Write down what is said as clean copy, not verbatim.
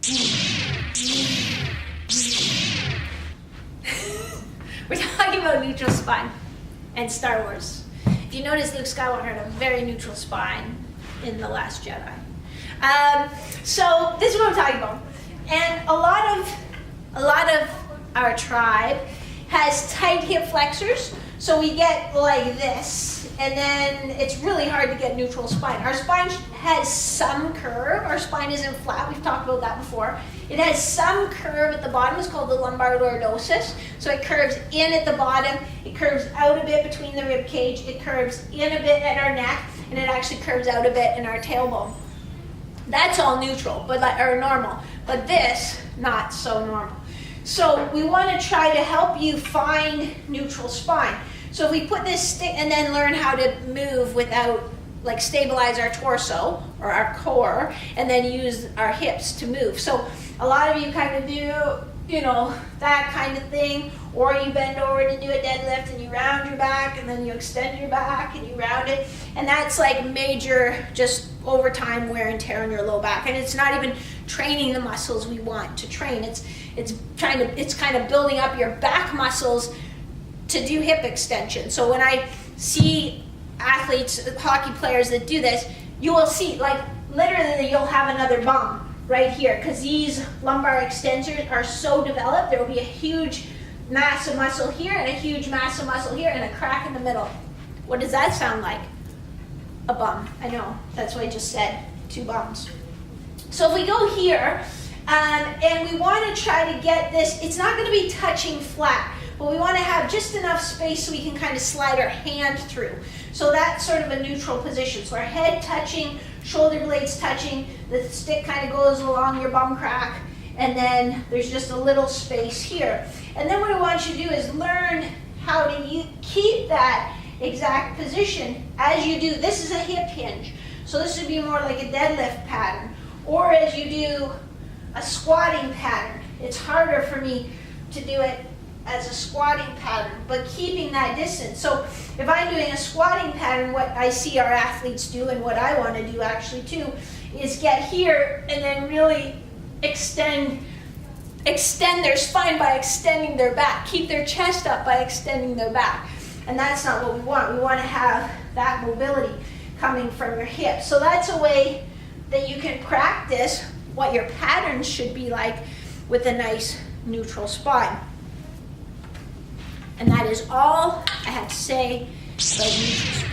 We're talking about neutral spine and Star Wars. If you notice, Luke Skywalker had a very neutral spine in The Last Jedi. So this is what I'm talking about. And a lot of our tribe has tight hip flexors, so we get like this, and then it's really hard to get neutral spine. Our spine has some curve. Our spine isn't flat. We've talked about that before. It has some curve at the bottom. It's called the lumbar lordosis. So it curves in at the bottom. It curves out a bit between the rib cage. It curves in a bit at our neck, and it actually curves out a bit in our tailbone. That's all neutral, or normal. But this, not so normal. So we want to try to help you find neutral spine. So if we put this stick and then learn how to move without, like, stabilize our torso or our core, and then use our hips to move. So a lot of you kind of do, that kind of thing, or you bend over to do a deadlift and you round your back, and then you extend your back and you round it, and that's like major, just over time, wear and tear on your low back. And it's not even training the muscles we want to train. It's kind of building up your back muscles to do hip extension. So when I see athletes, hockey players that do this, you will see, like, literally you'll have another bum right here, because these lumbar extensors are so developed. There will be a huge mass of muscle here and a huge mass of muscle here and a crack in the middle. What does that sound like? A bum. I know, that's what I just said, 2 bums. So if we go here, and we want to try to get this, it's not going to be touching flat, but we want to have just enough space so we can kind of slide our hand through. So that's sort of a neutral position. So our head touching, shoulder blades touching, the stick kind of goes along your bum crack, and then there's just a little space here. And then what I want you to do is learn how to keep that exact position as you do. This is a hip hinge, so this would be more like a deadlift pattern, or as you do a squatting pattern. It's harder for me to do it as a squatting pattern, but keeping that distance. So if I'm doing a squatting pattern, what I see our athletes do, and what I want to do actually too, is get here and then really extend their spine by extending their back, keep their chest up by extending their back. And that's not what we want. We want to have that mobility coming from your hips. So that's a way that you can practice what your patterns should be like with a nice neutral spine. And that is all I have to say about neutral spine.